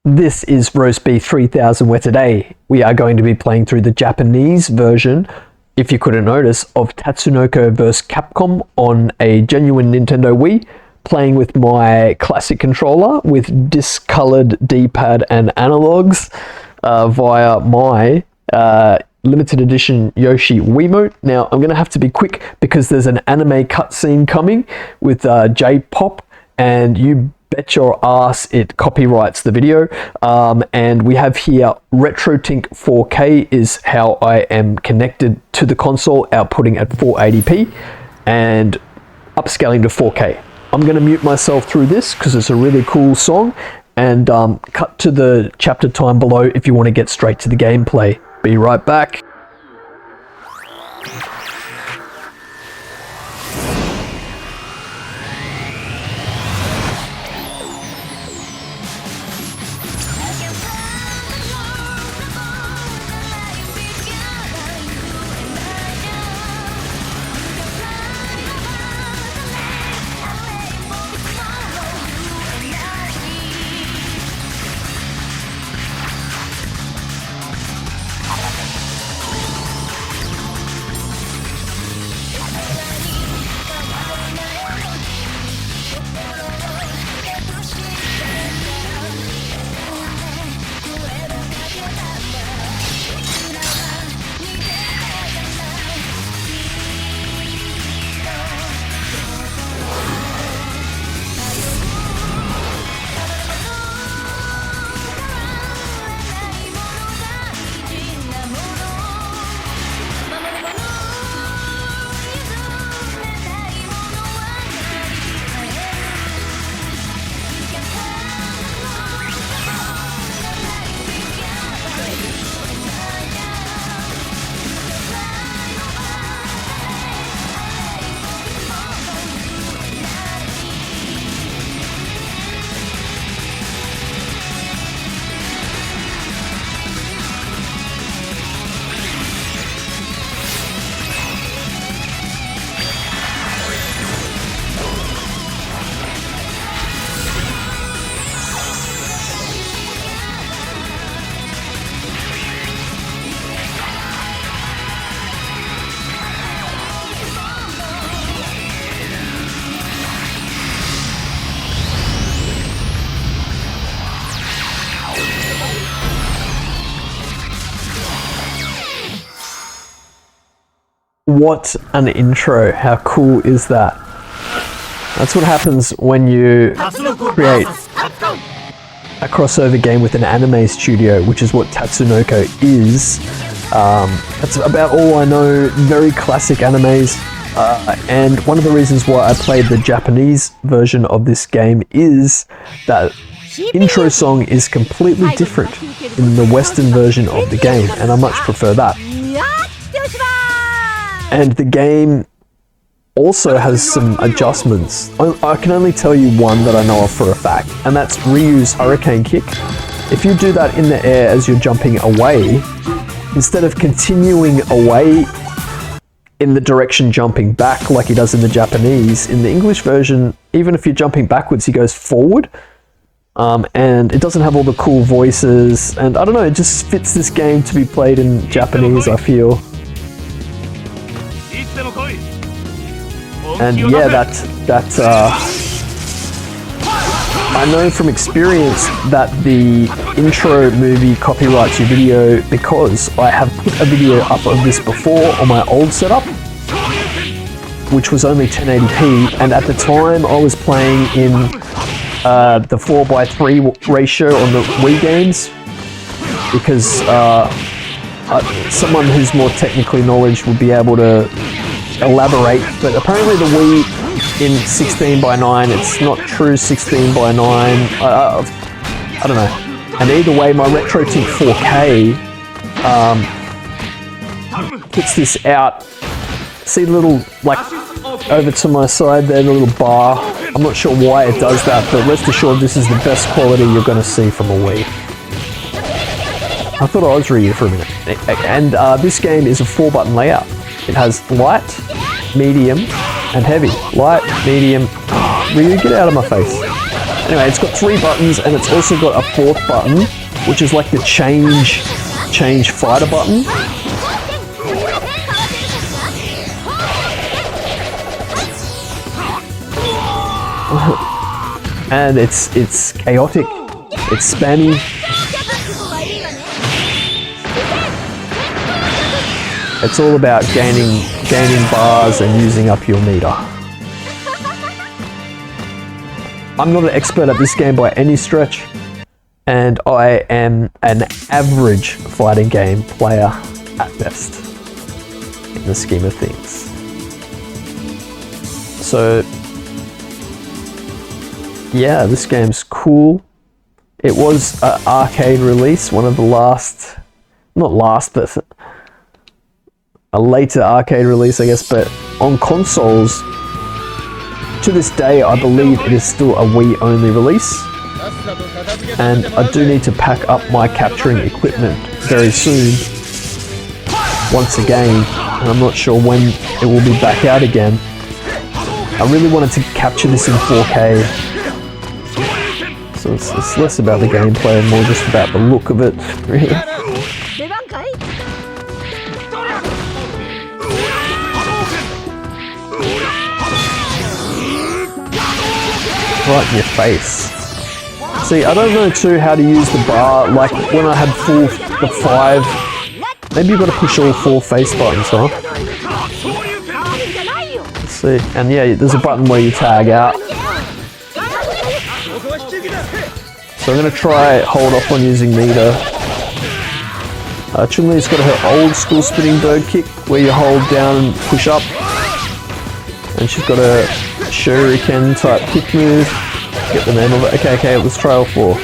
This is Roast Beef 3000, where today we are going to be playing through the Japanese version, if you couldn't notice, of Tatsunoko vs Capcom on a genuine Nintendo Wii, playing with my classic controller with discolored D-pad and analogs via my limited edition Yoshi Wiimote. Now, I'm going to have to be quick because there's an anime cutscene coming with J-pop, and you bet your ass it copyrights the video. And we have here RetroTink 4K is how I am connected to the console, outputting at 480p and upscaling to 4K. I'm going to mute myself through this because it's a really cool song, and cut to the chapter time below if you want to get straight to the gameplay. Be right back. What an intro. How cool is that? That's what happens when you create a crossover game with an anime studio, which is what Tatsunoko is. That's about all I know. Very classic animes. And one of the reasons why I played the Japanese version of this game is that intro song is completely different in the Western version of the game, and I much prefer that. And the game also has some adjustments. I can only tell you one that I know of for a fact, and that's Ryu's Hurricane Kick. If you do that in the air as you're jumping away, instead of continuing away in the direction jumping back like he does in the Japanese, in the English version, even if you're jumping backwards, he goes forward. And it doesn't have all the cool voices, and I don't know, it just fits this game to be played in Japanese, I feel. And yeah, I know from experience that the intro movie copyrights your video because I have put a video up of this before on my old setup, which was only 1080p, and at the time I was playing in the 4:3 ratio on the Wii games, because someone who's more technically knowledgeable would be able to elaborate, but apparently the Wii in 16:9, it's not true 16:9. I don't know. And either way, my RetroTink 4K puts this out. See the little, like, over to my side there, the little bar. I'm not sure why it does that, but rest assured this is the best quality you're going to see from a Wii. I thought I was Ryu for a minute. And this game is a 4-button layout. It has light, medium, and heavy. Light, medium, Ryu, get out of my face. Anyway, it's got 3 buttons, and it's also got a 4th button, which is like the change fighter button. And it's chaotic, it's spammy. It's all about gaining bars and using up your meter. I'm not an expert at this game by any stretch, and I am an average fighting game player at best in the scheme of things. So yeah, this game's cool. It was an arcade release, one of the last, not last, but a later arcade release, I guess, but on consoles, to this day, I believe it is still a Wii only release. And I do need to pack up my capturing equipment very soon, once again, and I'm not sure when it will be back out again. I really wanted to capture this in 4K. So it's less about the gameplay and more just about the look of it, really. Right in your face. See, I don't know too how to use the bar, like when I had the 5, maybe you've got to push all 4 face buttons, huh? Let's see, and yeah, there's a button where you tag out. So I'm going to try hold off on using meter. Chun-Li's got her old school spinning bird kick where you hold down and push up. And she's got a shuriken type kick move. Get the name of it. Okay, let's try all 4.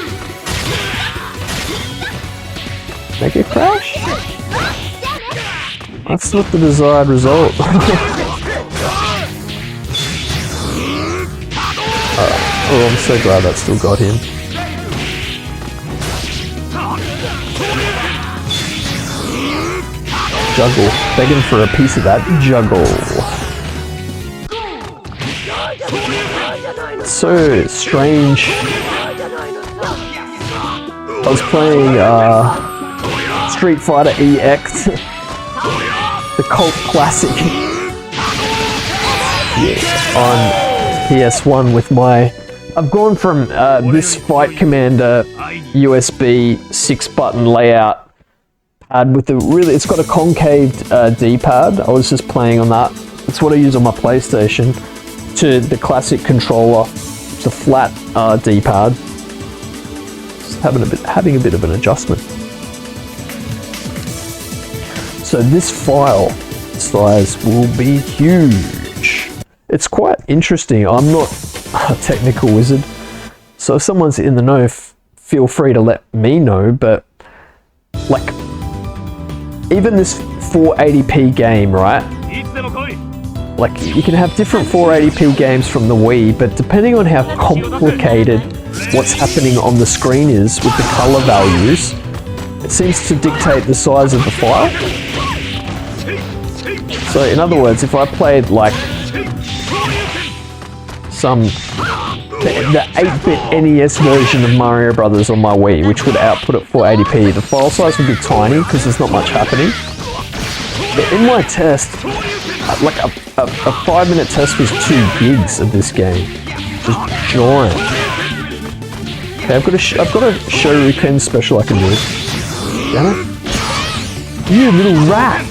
Make it crash? That's not the desired result. Oh, I'm so glad that still got him. Juggle. Begging for a piece of that juggle. So strange. I was playing Street Fighter EX, the cult classic, on PS1 with my... I've gone from this Fight Commander USB 6-button layout pad with the really... It's got a concaved D-pad. I was just playing on that. That's what I use on my PlayStation. To the classic controller. It's a flat D-pad. Just having a bit of an adjustment. So this file size will be huge. It's quite interesting. I'm not a technical wizard, so if someone's in the know, feel free to let me know, but like even this 480p game, right? Like you can have different 480p games from the Wii, but depending on how complicated what's happening on the screen is with the color values, it seems to dictate the size of the file. So in other words, if I played like the 8-bit NES version of Mario Brothers on my Wii, which would output at 480p, the file size would be tiny because there's not much happening. But in my test, like a 5-minute test was 2 gigs of this game, just giant. Okay, I've got a shuriken special I can do. Damn it! You little rat!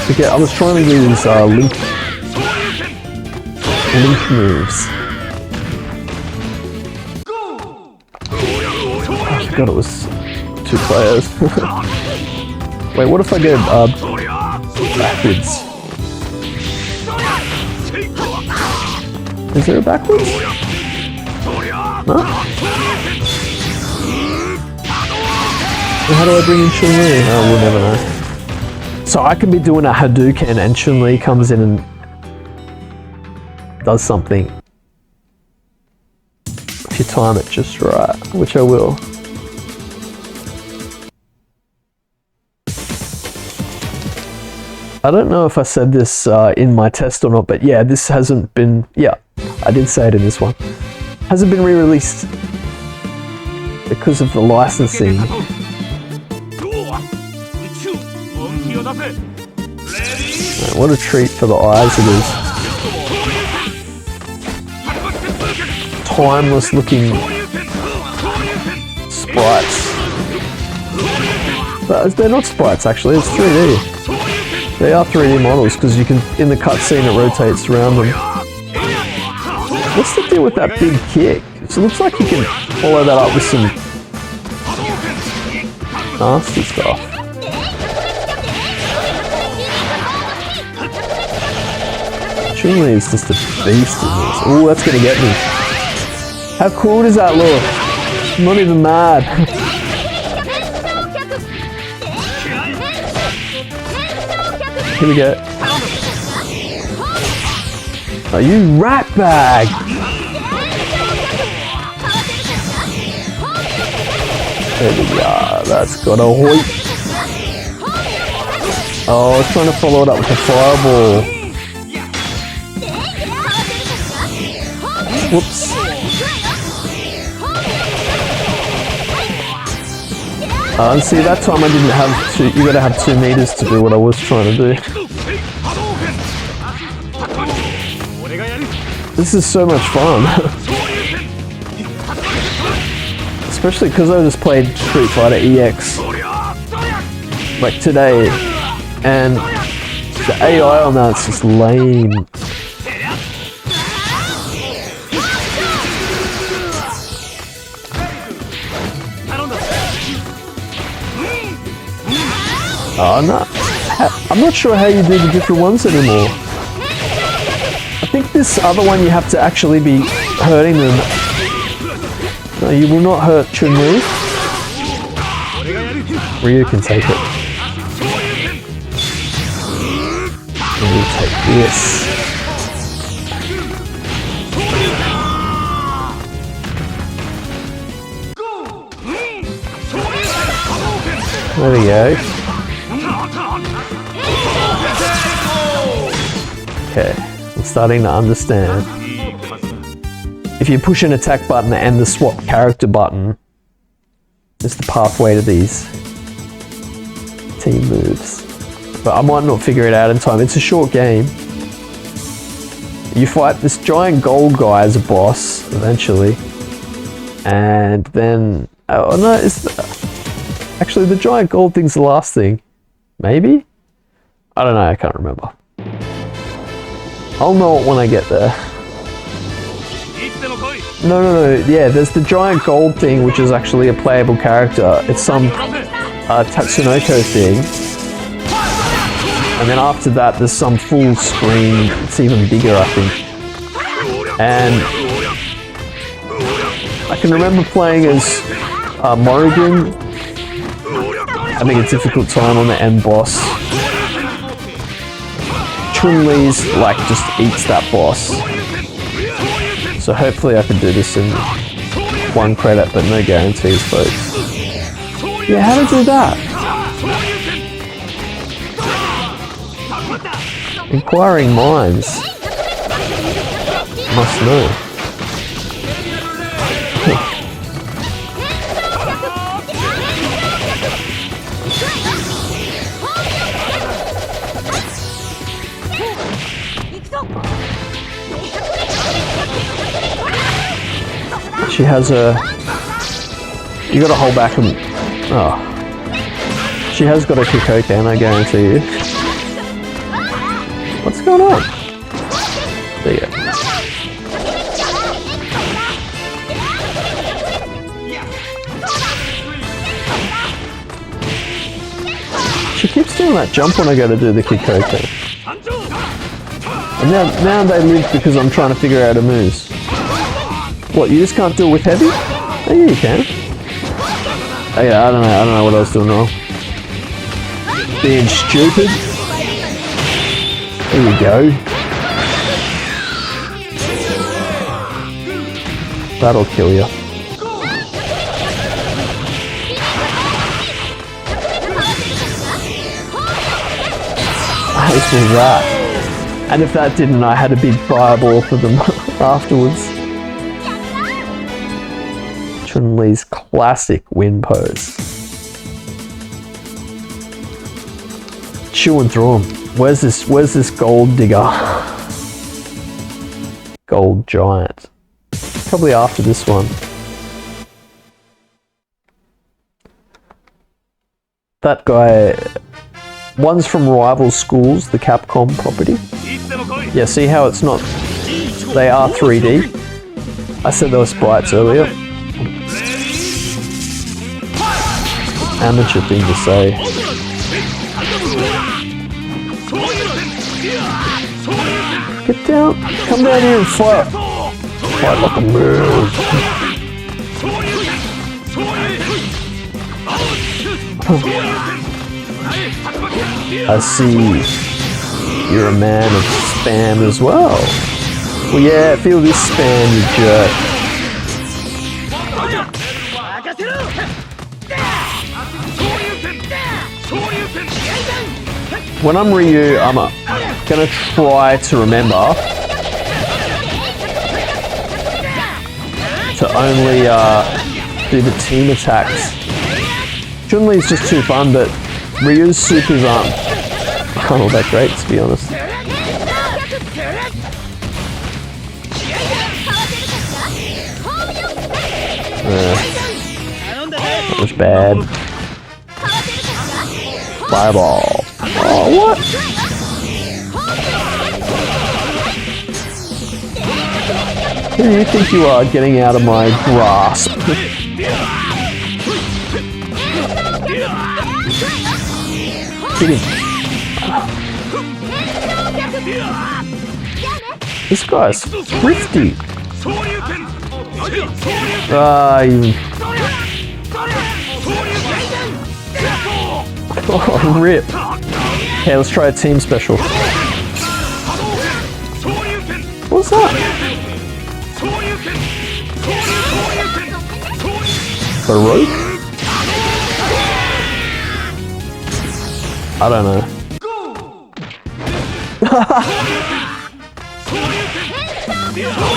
Okay, I was trying to do these link moves. Oh god, it was 2 players. Wait, what if I go backwards? Is there a backwards? No? How do I bring in Chun-Li? Oh, we'll never know. So I can be doing a Hadouken and Chun-Li comes in and does something. If you time it just right, which I will. I don't know if I said this in my test or not, but yeah, this hasn't been, yeah, I did say it in this one. Hasn't been re-released because of the licensing. What a treat for the eyes it is. Timeless looking sprites. But they're not sprites actually, it's 3D. They are 3D models because you can, in the cutscene it rotates around them. What's the deal with that big kick? So it looks like you can follow that up with some nasty stuff. Chun-Li is just a beast in this. Oh, that's gonna get me. How cool does that look? I'm not even mad. Here we go. Oh, you rat bag! There we go. That's got a hoip. Oh, I was trying to follow it up with a fireball. Whoops. And see, that time I didn't have two, you gotta have 2 meters to do what I was trying to do. This is so much fun. Especially because I just played Street Fighter EX like today, and the AI on that's just lame. Oh no, I'm not sure how you do the different ones anymore. I think this other one you have to actually be hurting them. No, you will not hurt Chun-Li. Ryu can take it. And we'll take this. There we go. Okay, I'm starting to understand. If you push an attack button and the swap character button, it's the pathway to these team moves. But I might not figure it out in time. It's a short game. You fight this giant gold guy as a boss, eventually. And then... oh no, actually the giant gold thing's the last thing. Maybe? I don't know, I can't remember. I'll know it when I get there. No, yeah, there's the giant gold thing, which is actually a playable character. It's some Tatsunoko thing. And then after that, there's some full screen, it's even bigger, I think. And I can remember playing as Morrigan, having a difficult time on the end boss. Chun-Li's like just eats that boss. So hopefully I can do this in 1 credit, but no guarantees, folks. Yeah, how to do that? Inquiring minds must know. She has a... you gotta hold back and... oh. She has got a Kikoken, I guarantee you. What's going on? There you go. She keeps doing that jump when I go to do the Kikoken. And now they live because I'm trying to figure out her moves. What, you just can't do it with heavy? Oh yeah, you can. Oh yeah, I don't know what I was doing wrong. Being stupid. There you go. That'll kill you. I as was that. And if that didn't, I had a big fireball for them afterwards. Chun-Li's classic win pose. Chewing through them. Where's this gold digger? Gold giant. Probably after this one. That guy, one's from rival schools, the Capcom property. Yeah, see how it's not, they are 3D. I said they were sprites earlier. Amateur thing to say. Get down, come down here and fight. Fight like a man. I see you're a man of spam as well. Well, yeah, feel this spam, you jerk. When I'm Ryu, I'm gonna try to remember to only do the team attacks. Chun-Li's just too fun, but Ryu's supers aren't all that great, to be honest. That was bad. Fireball. Oh, what? Who do you think you are, getting out of my grasp? Hit him. This guy's thrifty. Oh, rip. Okay, let's try a team special. What's that? Baroque? I don't know.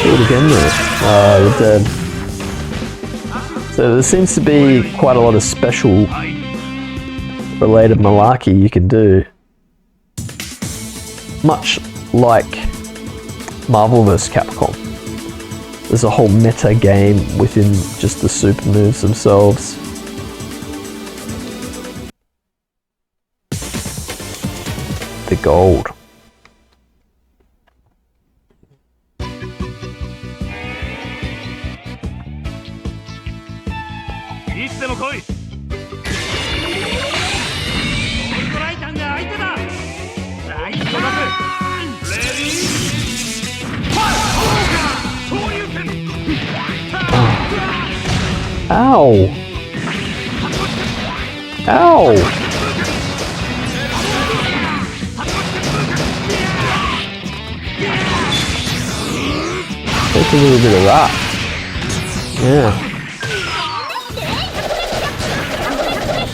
Do it again there. You're dead. So there seems to be quite a lot of special related malarkey you can do. Much like Marvel vs. Capcom. There's a whole meta game within just the super moves themselves. The gold. Ow! Ow! Take a little bit of that. Yeah.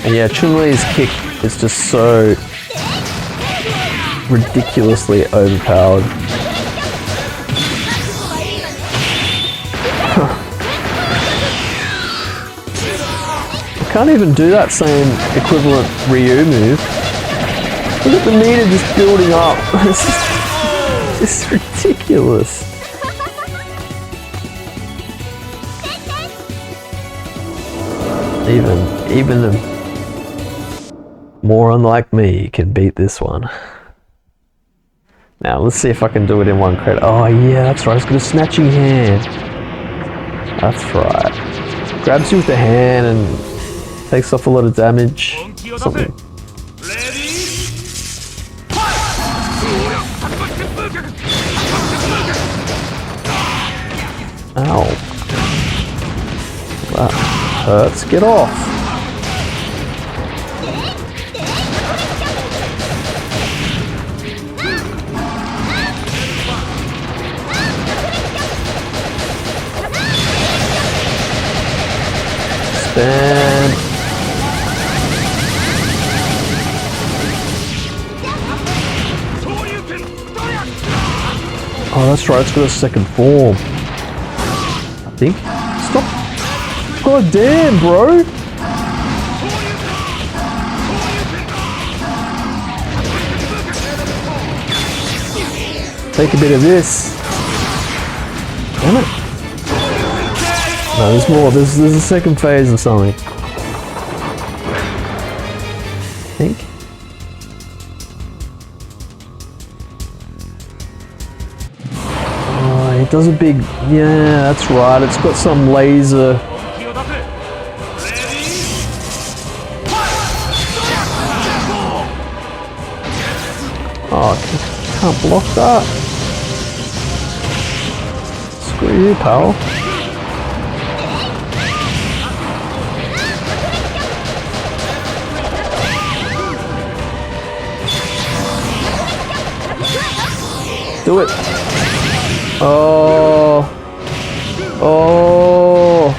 And yeah, Chun-Li's kick is just so ridiculously overpowered. Can't even do that same equivalent Ryu move. Look at the meter just building up. This is ridiculous. Even a moron like me can beat this one. Now let's see if I can do it in one credit. Oh yeah, that's right. It's got a snatching hand. That's right. Grabs you with the hand and takes off a lot of damage. Something. Ow. That hurts. Get off. Spam. Oh, that's right, it's got a second form. I think. Stop. God damn, bro. Take a bit of this. Damn it. No, there's more. There's a second phase of something. I think. Oh, it does a big... Yeah, that's right. It's got some laser... Oh, can't block that. Screw you, pal. Do it. Oh. Oh.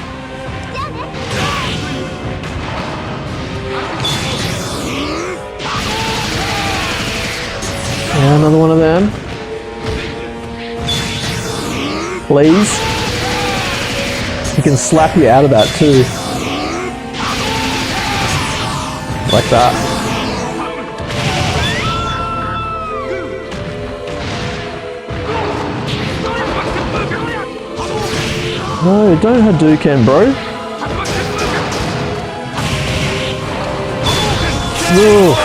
Yeah, another one of them. Please. He can slap you out of that too. Like that. No, don't Hadouken, bro. Ugh.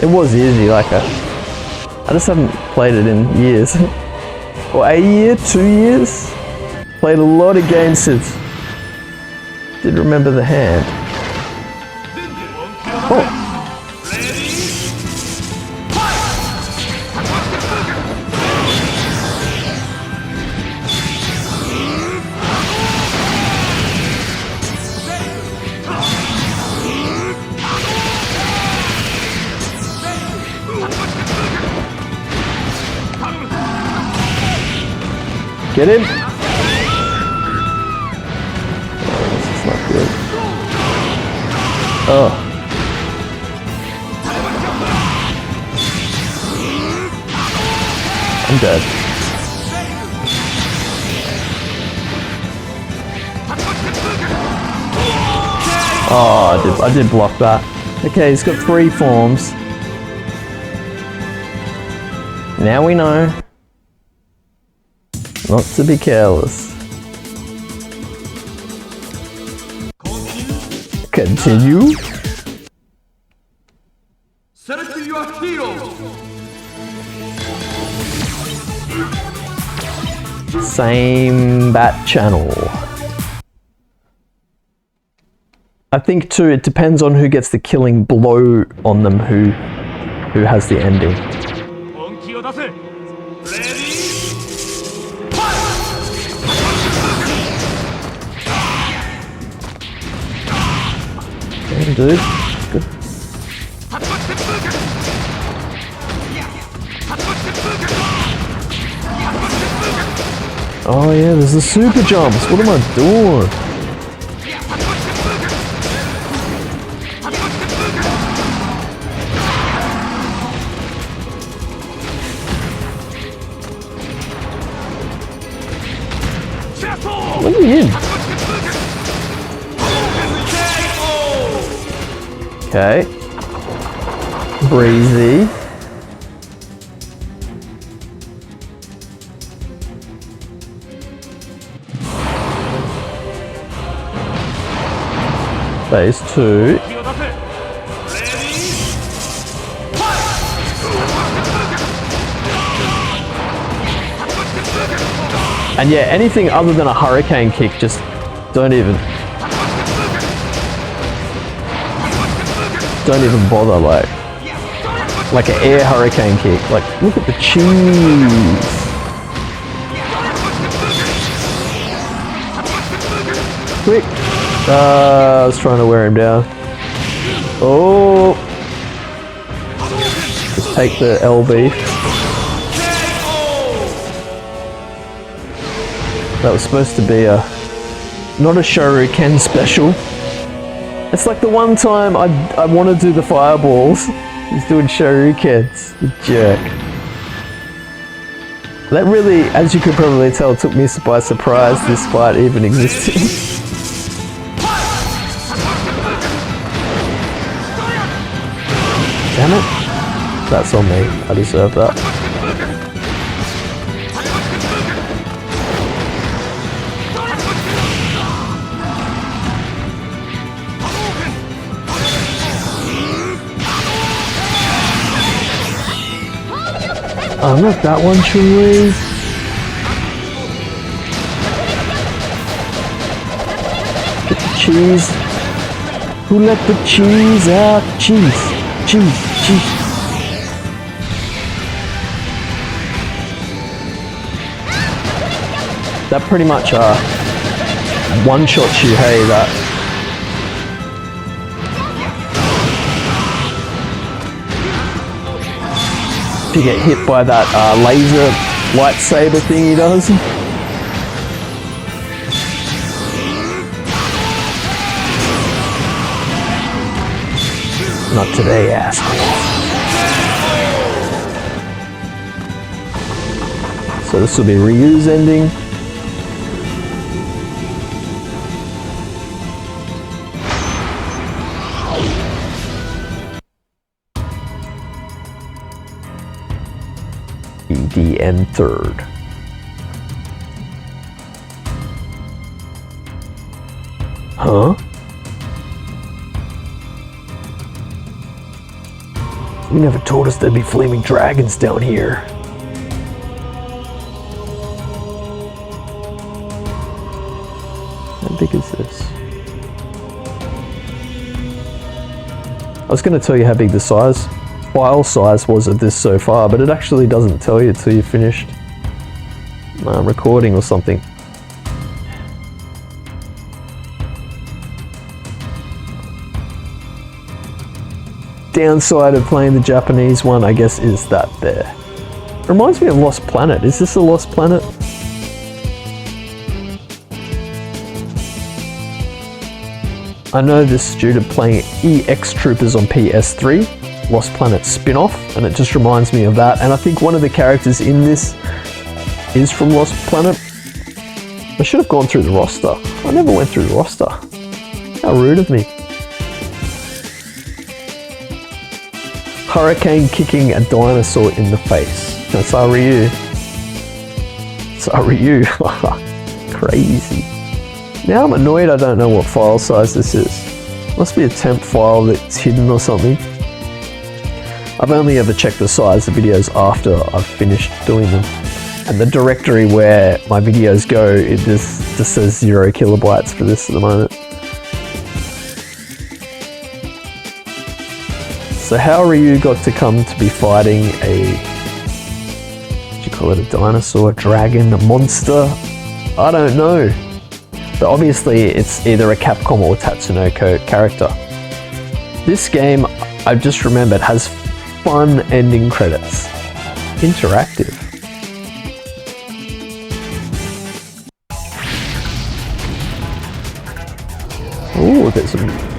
It was easy, like I just haven't played it in years. Or a year, 2 years? Played a lot of games since. Did remember the hand. Oh. Get him! Oh, this is not good. Oh. I'm dead. Oh, I did block that. Okay, he's got 3 forms. Now we know. Not to be careless. Continue. Select your hero. Same bat channel. I think too, it depends on who gets the killing blow on them, who has the ending. Damn, dude. Good. Oh yeah, there's the super jumps. What am I doing? What are you in? Okay. Breezy. Phase 2. And yeah, anything other than a hurricane kick, just don't even bother, like an air hurricane kick. Like, look at the cheese. Quick. I was trying to wear him down. Oh. Just take the LB. That was supposed to be not a Shoryuken special. It's like the one time I want to do the fireballs He's doing shoryukens, you jerk. That really, as you could probably tell, took me by surprise this fight even existed. Damn it. That's on me. I deserve that. Oh, not that one, Chun-Li. Get the cheese. Who let the cheese out? Cheese. Cheese. Cheese. That pretty much one-shots you, hey, that. If you get hit by that laser lightsaber thing he does. Not today, asshole. So this will be Ryu's ending. EDN third. Huh? You never told us there'd be flaming dragons down here. How big is this? I was going to tell you how big the file size was of this so far, but it actually doesn't tell you till you've finished recording or something. Downside of playing the Japanese one, I guess, is that there. Reminds me of Lost Planet. Is this a Lost Planet? I know this due to playing EX Troopers on PS3, Lost Planet spin-off, and it just reminds me of that. And I think one of the characters in this is from Lost Planet. I should have gone through the roster. I never went through the roster. How rude of me. Hurricane kicking a dinosaur in the face. That's our Ryu. It's our Ryu. Crazy. Now I'm annoyed I don't know what file size this is. Must be a temp file that's hidden or something. I've only ever checked the size of videos after I've finished doing them. And the directory where my videos go, it just says 0 kilobytes for this at the moment. So how Ryu got to come to be fighting a, what do you call it, a dinosaur, a dragon, a monster? I don't know. But obviously it's either a Capcom or Tatsunoko character. This game, I've just remembered, has fun ending credits. Interactive. Ooh, there's some...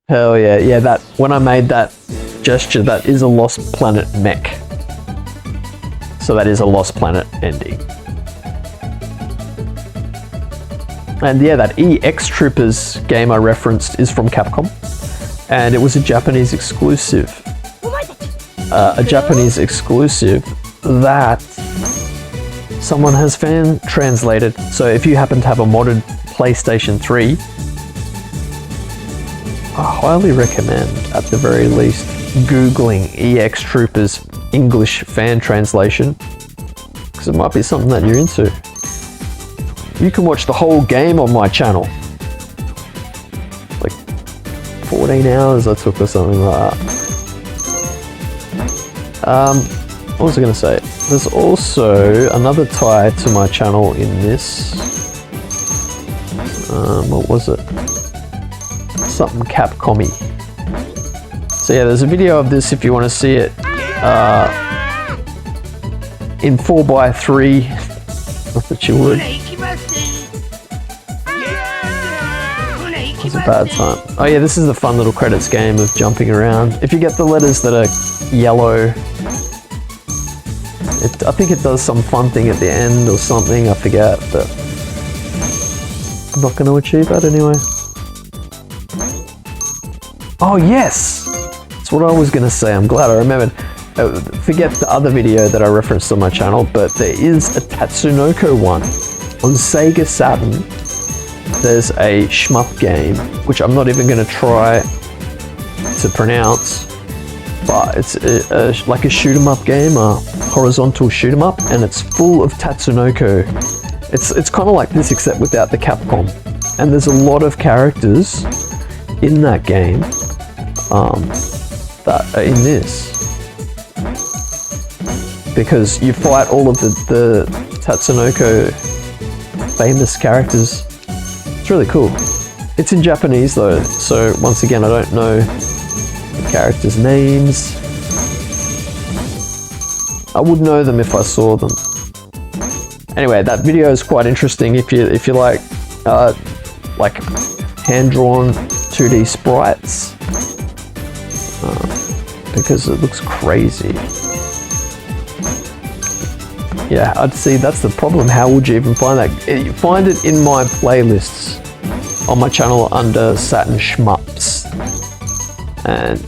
Hell yeah, yeah, that, when I made that gesture, that is a Lost Planet mech. So that is a Lost Planet ending. And yeah, that EX Troopers game I referenced is from Capcom. And it was a Japanese exclusive. A Japanese exclusive that someone has fan translated. So if you happen to have a modded PlayStation 3, I highly recommend, at the very least, Googling EX Troopers English fan translation, because it might be something that you're into. You can watch the whole game on my channel. Like 14 hours I took or something like that. What was I going to say? There's also another tie to my channel in this. What was it? Something Capcom-y. So yeah, there's a video of this if you want to see it. In 4:3. Not that you would. It's a bad time. Oh yeah, this is a fun little credits game of jumping around. If you get the letters that are yellow, I think it does some fun thing at the end or something, I forget, but I'm not going to achieve that anyway. Oh yes! That's what I was going to say, I'm glad I remembered. Forget the other video that I referenced on my channel, but there is a Tatsunoko one on Sega Saturn. There's a shmup game, which I'm not even going to try to pronounce, but it's like a shoot 'em up game, a horizontal shoot 'em up, and it's full of Tatsunoko. It's kind of like this except without the Capcom, and there's a lot of characters in that game that are in this, because you fight all of the Tatsunoko famous characters. It's really cool. It's in Japanese though, so once again I don't know the characters' names. I would know them if I saw them. Anyway, that video is quite interesting if you like hand-drawn 2D sprites, because it looks crazy. Yeah, I'd see that's the problem. How would you even find that? You find it in my playlists on my channel under Saturn Shmups, and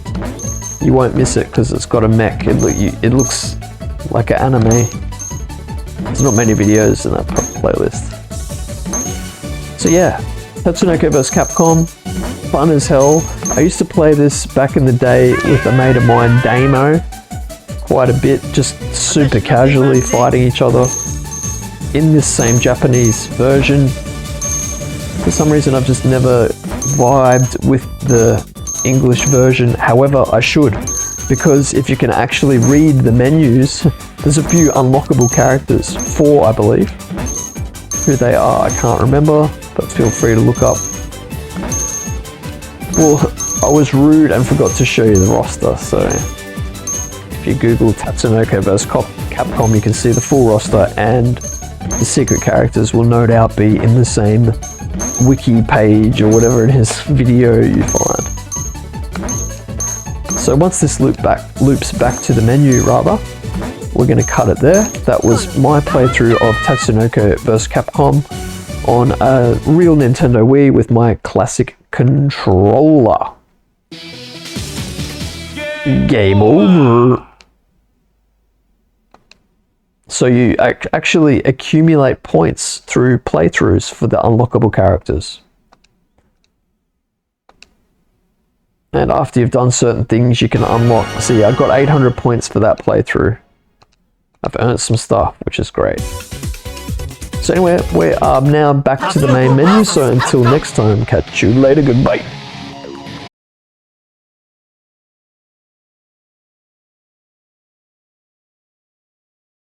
you won't miss it because it's got a mech. It looks like an anime. There's not many videos in that playlist. So yeah, Tatsunoko vs Capcom, fun as hell. I used to play this back in the day with a mate of mine, Damo, quite a bit, just super casually fighting each other in this same Japanese version. For some reason I've just never vibed with the English version. However, I should, because if you can actually read the menus, there's a few unlockable characters, 4 I believe. Who they are I can't remember, but feel free to look up. Well, I was rude and forgot to show you the roster, so if you Google Tatsunoko vs Capcom, you can see the full roster, and the secret characters will no doubt be in the same wiki page or whatever it is video you find. So once this loops back to the menu rather, we're going to cut it there. That was my playthrough of Tatsunoko vs Capcom on a real Nintendo Wii with my classic controller. Game over. So you actually accumulate points through playthroughs for the unlockable characters. And after you've done certain things, you can unlock. See, I got 800 points for that playthrough. I've earned some stuff, which is great. So anyway, we are now back to the main menu. So until next time, catch you later. Goodbye.